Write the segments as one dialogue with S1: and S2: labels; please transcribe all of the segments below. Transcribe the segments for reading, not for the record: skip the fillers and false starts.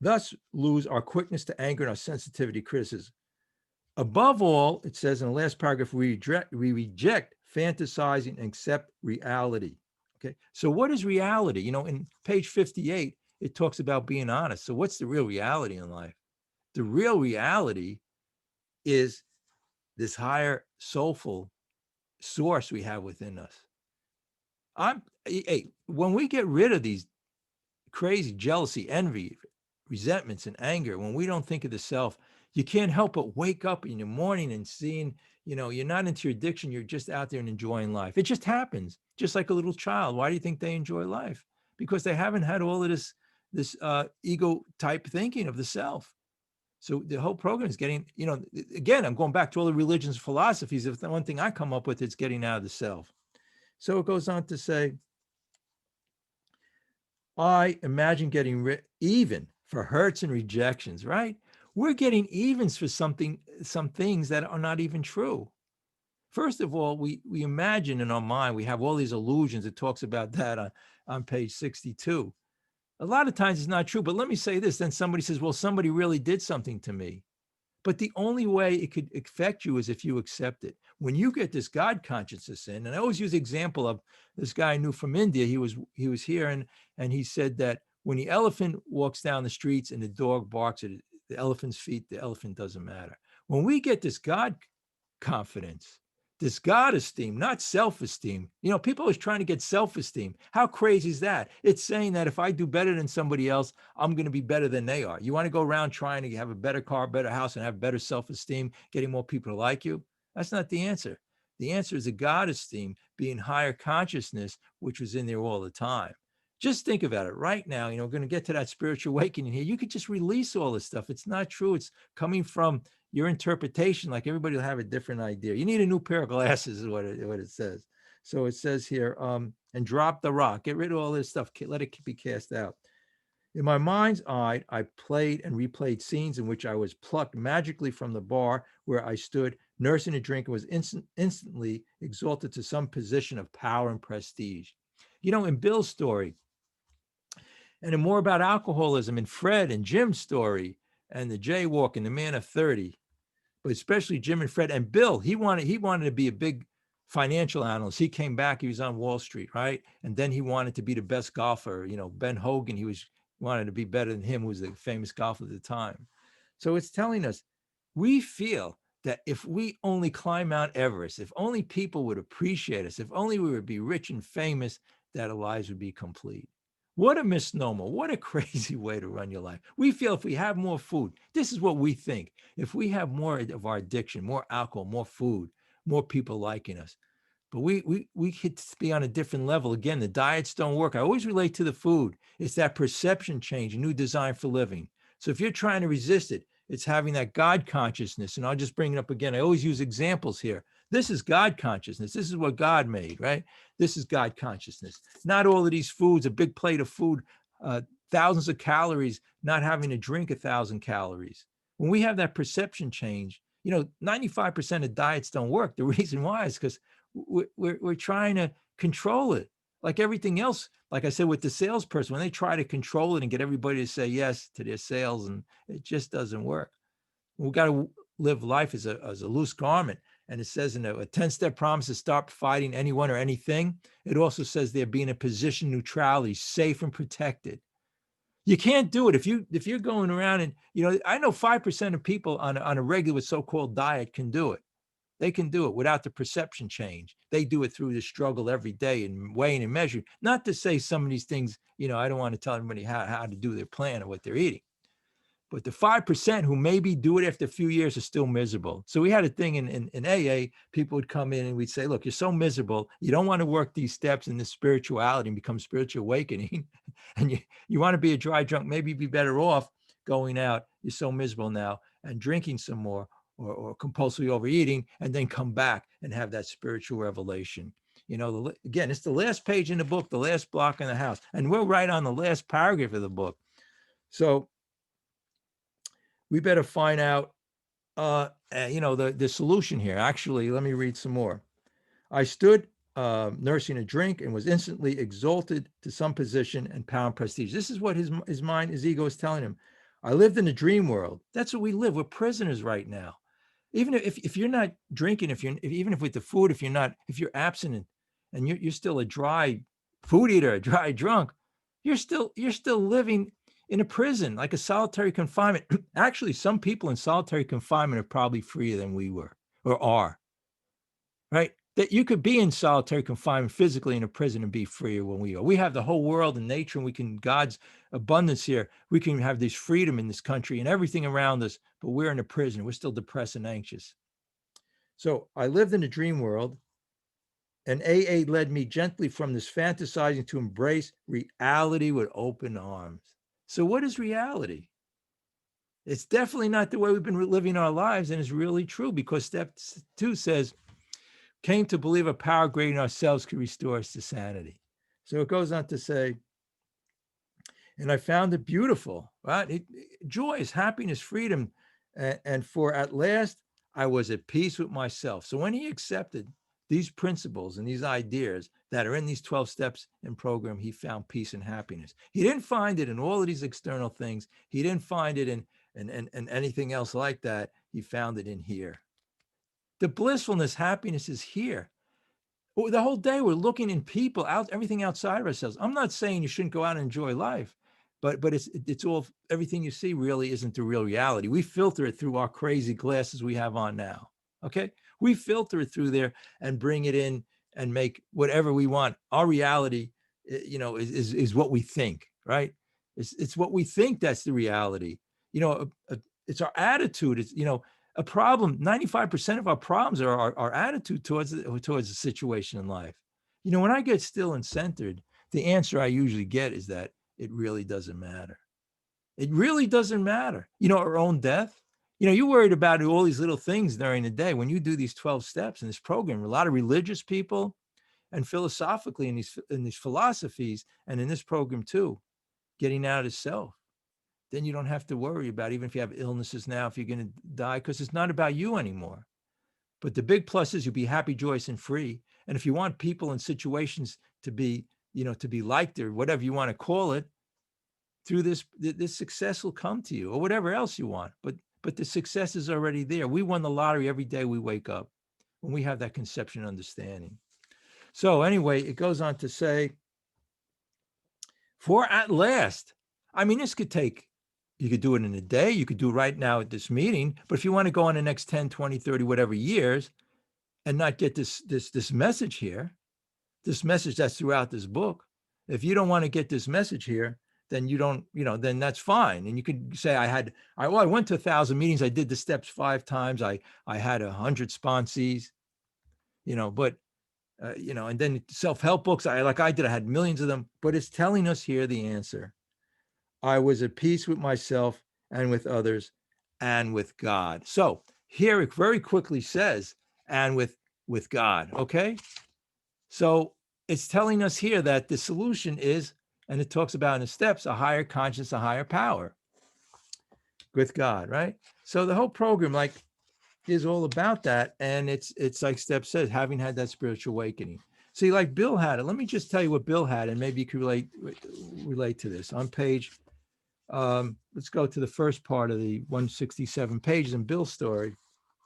S1: thus lose our quickness to anger and our sensitivity to criticism. Above all, it says in the last paragraph, we reject fantasizing and accept reality. Okay. So what is reality? In page 58, it talks about being honest. So what's the real reality in life? The real reality is this higher soulful source we have within us. When we get rid of these crazy jealousy, envy, resentments, and anger, when we don't think of the self, you can't help but wake up in the morning and seeing, you're not into your addiction, you're just out there and enjoying life. It just happens, just like a little child. Why do you think they enjoy life? Because they haven't had all of this ego type thinking of the self. So the whole program is getting, again, I'm going back to all the religions, philosophies. If the one thing I come up with, it's getting out of the self. So it goes on to say, I imagine getting even for hurts and rejections, right? We're getting evens for some things that are not even true. First of all, we imagine in our mind, we have all these illusions. It talks about that on page 62. A lot of times it's not true, but let me say this. Then somebody says, well, somebody really did something to me. But the only way it could affect you is if you accept it. When you get this God consciousness in, and I always use the example of this guy I knew from India. He was here, and he said that when the elephant walks down the streets and the dog barks at the elephant's feet, the elephant doesn't matter. When we get this God confidence, this God esteem, not self-esteem. People are trying to get self-esteem. How crazy is that? It's saying that if I do better than somebody else, I'm going to be better than they are. You want to go around trying to have a better car, better house, and have better self-esteem, getting more people to like you? That's not the answer. The answer is a God esteem, being higher consciousness, which was in there all the time. Just think about it right now. We're going to get to that spiritual awakening here. You could just release all this stuff. It's not true. It's coming from your interpretation. Like everybody will have a different idea. You need a new pair of glasses is what it says. So it says here, and drop the rock. Get rid of all this stuff. Let it be cast out. In my mind's eye, I played and replayed scenes in which I was plucked magically from the bar where I stood, nursing a drink, and was instantly exalted to some position of power and prestige. In Bill's story, and then more about alcoholism in Fred and Jim's story, and the jaywalking, the man of 30, but especially Jim and Fred and Bill. He wanted to be a big financial analyst. He came back, he was on Wall Street, right? And then he wanted to be the best golfer. Ben Hogan, wanted to be better than him, who was the famous golfer at the time. So it's telling us, we feel that if we only climb Mount Everest, if only people would appreciate us, if only we would be rich and famous, that our lives would be complete. What a misnomer. What a crazy way to run your life. We feel if we have more food, this is what we think. If we have more of our addiction, more alcohol, more food, more people liking us. But we could be on a different level. Again, the diets don't work. I always relate to the food. It's that perception change, a new design for living. So if you're trying to resist it, it's having that God consciousness. And I'll just bring it up again. I always use examples here. This is God consciousness. This is what God made, right? This is God consciousness. Not all of these foods, a big plate of food, thousands of calories, not having to drink 1,000 calories. When we have that perception change, 95% of diets don't work. The reason why is because we're trying to control it. Like everything else, like I said, with the salesperson, when they try to control it and get everybody to say yes to their sales, and it just doesn't work. We've got to live life as a loose garment. And it says in a 10-step promise to stop fighting anyone or anything. It also says there being a position neutrality, safe and protected. You can't do it if you're going around and, I know 5% of people on a regular so-called diet can do it. They can do it without the perception change. They do it through the struggle every day and weighing and measuring. Not to say some of these things, I don't want to tell everybody how to do their plan or what they're eating. But the 5% who maybe do it after a few years are still miserable. So we had a thing in AA, people would come in and we'd say, look, you're so miserable. You don't want to work these steps in this spirituality and become spiritual awakening. And you want to be a dry drunk, maybe be better off going out. You're so miserable now and drinking some more or compulsively overeating, and then come back and have that spiritual revelation. Again, it's the last page in the book, the last block in the house. And we're right on the last paragraph of the book. So we better find out, the solution here. Actually, let me read some more. I stood nursing a drink and was instantly exalted to some position and power and prestige. This is what his mind, his ego is telling him. I lived in a dream world. That's what we live. We're prisoners right now. Even if you're not drinking, even if with the food, if you're abstinent and you're still a dry food eater, a dry drunk, you're still living in a prison, like a solitary confinement. Actually, some people in solitary confinement are probably freer than we were or are, right? That you could be in solitary confinement physically in a prison and be freer when we are. We have the whole world and nature, and we can, God's abundance here. We can have this freedom in this country and everything around us, but we're in a prison. We're still depressed and anxious. So I lived in a dream world, and AA led me gently from this fantasizing to embrace reality with open arms. So what is reality? It's definitely not the way we've been living our lives, and it's really true, because step 2 says, came to believe a power greater than ourselves could restore us to sanity. So it goes on to say, and I found it beautiful, right? Joyous, happiness, freedom. And for at last, I was at peace with myself. So when he accepted these principles and these ideas that are in these 12 steps in program, he found peace and happiness. He didn't find it in all of these external things. He didn't find it in anything else like that. He found it in here. The blissfulness, happiness is here. The whole day we're looking in people, out everything outside of ourselves. I'm not saying you shouldn't go out and enjoy life, but it's all, everything you see really isn't the real reality. We filter it through our crazy glasses we have on now. Okay, we filter it through there and bring it in and make whatever we want. Our reality, is what we think, right? It's what we think that's the reality. It's our attitude. It's a problem. 95% of our problems are our attitude towards the situation in life. When I get still and centered, the answer I usually get is that it really doesn't matter. It really doesn't matter. Our own death. You're worried about all these little things during the day. When you do these 12 steps in this program, a lot of religious people and philosophically in these philosophies, and in this program too, getting out of self. Then you don't have to worry about, even if you have illnesses now, if you're going to die, because it's not about you anymore. But the big plus is you'll be happy, joyous, and free. And if you want people and situations to be, to be liked, or whatever you want to call it, through this success will come to you, or whatever else you want. But the success is already there. We won the lottery every day we wake up, when we have that conception and understanding. So anyway, it goes on to say, for at last, I mean, this could take, you could do it in a day, you could do it right now at this meeting, but if you want to go on the next 10, 20, 30, whatever years, and not get this message here, this message that's throughout this book, if you don't want to get this message here, then you don't, then that's fine. And you could say, I went to 1,000 meetings, I did the steps 5 times, I had 100 sponsees, but and then self-help books, I had millions of them, but it's telling us here the answer. I was at peace with myself and with others and with God. So here it very quickly says, and with God. Okay. So it's telling us here that the solution is, and it talks about in the steps, a higher conscience, a higher power with God. Right. So the whole program, is all about that. And it's like step says, having had that spiritual awakening. See, like Bill had it. Let me just tell you what Bill had, and maybe you can relate to this. On page, let's go to the first part of the 167 pages in Bill's story,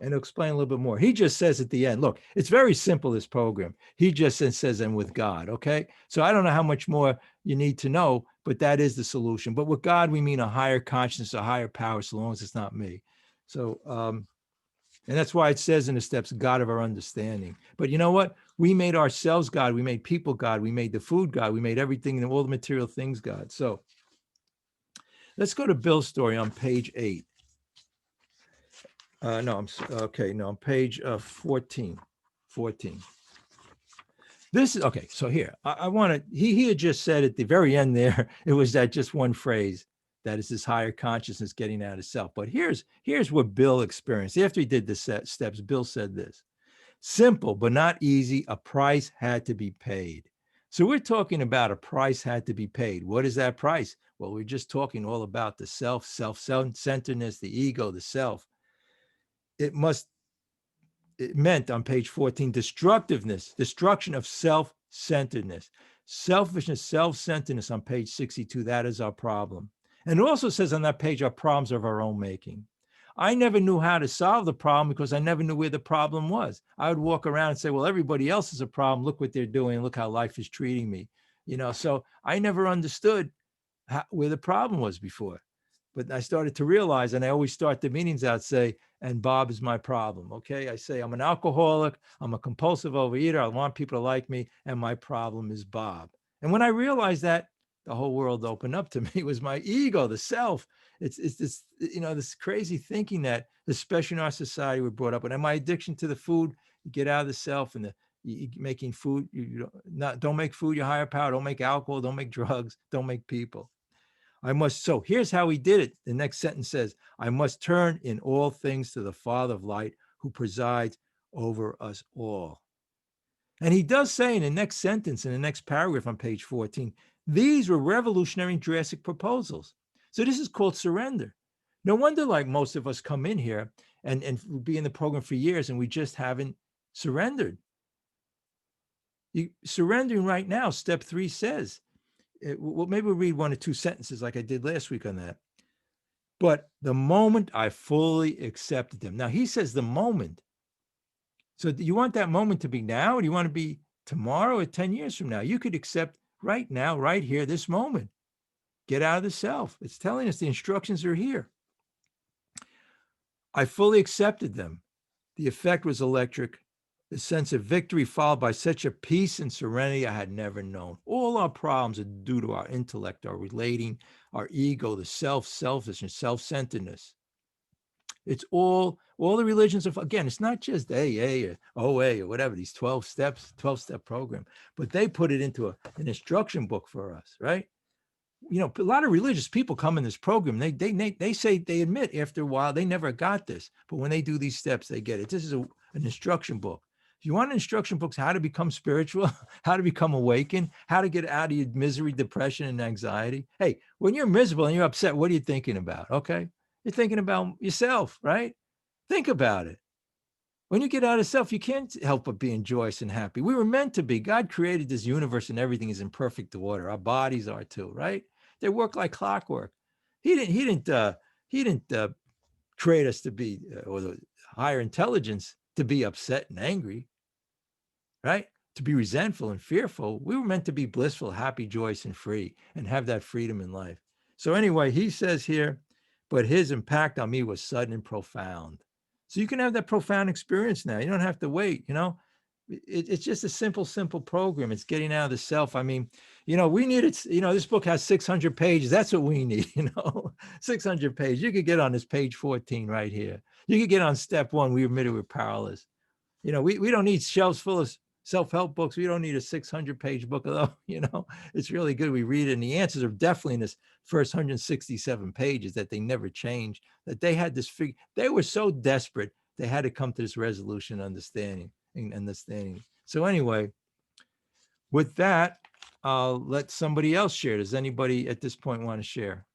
S1: and he'll explain a little bit more. He just says at the end, look, it's very simple, this program. He just says, and with God, okay? So I don't know how much more you need to know, but that is the solution. But with God, we mean a higher consciousness, a higher power, so long as it's not me. So, and that's why it says in the steps, God of our understanding. But you know what? We made ourselves God. We made people God. We made the food God. We made everything and all the material things God. So let's go to Bill's story on page 8. On page 14. This is, okay, so here, I want to, he had just said at the very end there, it was that just one phrase, that is this higher consciousness getting out of self. But here's what Bill experienced. After he did the steps, Bill said this: simple, but not easy, a price had to be paid. So we're talking about a price had to be paid. What is that price? Well, we're just talking all about the self-centeredness, the ego, the self. It meant on page 14, destruction of self-centeredness, selfishness, self-centeredness on page 62. That is our problem. And it also says on that page, our problems are of our own making. I never knew how to solve the problem because I never knew where the problem was. I would walk around and say, well, everybody else is a problem. Look what they're doing. Look how life is treating me. So I never understood where the problem was before. But I started to realize, and I always start the meetings out, say, and Bob is my problem. Okay. I say, I'm an alcoholic. I'm a compulsive overeater. I want people to like me. And my problem is Bob. And when I realized that, the whole world opened up to me. It was my ego, the self. It's this, this crazy thinking that, especially in our society, we're brought up with. And my addiction to the food, you get out of the self and making food. Don't make food your higher power. Don't make alcohol. Don't make drugs. Don't make people. So here's how he did it. The next sentence says, I must turn in all things to the Father of light who presides over us all. And he does say in the next sentence, in the next paragraph on page 14, these were revolutionary and drastic proposals. So this is called surrender. No wonder, like most of us come in here and be in the program for years and we just haven't surrendered. Surrendering right now, step 3 says, well, maybe we'll read 1 or 2 sentences like I did last week on that. But the moment I fully accepted them. Now he says the moment. So do you want that moment to be now, or do you want to be tomorrow or 10 years from now? You could accept right now, right here, this moment. Get out of the self. It's telling us the instructions are here. I fully accepted them. The effect was electric. The sense of victory followed by such a peace and serenity I had never known. All our problems are due to our intellect, our relating, our ego, the selfishness, self-centeredness. It's all the religions of, again, it's not just AA or OA or whatever, these 12 steps, 12-step program, but they put it into an instruction book for us, right? A lot of religious people come in this program. They say, they admit after a while, they never got this, but when they do these steps, they get it. This is an instruction book. If you want instruction books, how to become spiritual, how to become awakened, how to get out of your misery, depression, and anxiety. Hey, when you're miserable and you're upset, what are you thinking about? Okay. You're thinking about yourself, right? Think about it. When you get out of self, you can't help but being joyous and happy. We were meant to be. God created this universe and everything is in perfect order. Our bodies are too, right? They work like clockwork. He didn't create us to be, or the higher intelligence to be upset and angry, right? To be resentful and fearful. We were meant to be blissful, happy, joyous, and free, and have that freedom in life. So anyway, he says here, but his impact on me was sudden and profound. So you can have that profound experience now. You don't have to wait, It's just a simple program. It's getting out of the self. I mean, we need it. This book has 600 pages. That's what we need, 600 pages. You could get on this page 14 right here. You could get on step 1. We admitted we're powerless. We don't need shelves full of self-help books. We don't need a 600-page book, although, it's really good. We read it, and the answers are definitely in this first 167 pages that they never changed, that they had this figure. They were so desperate, they had to come to this resolution, understanding. So anyway, with that, I'll let somebody else share. Does anybody at this point want to share?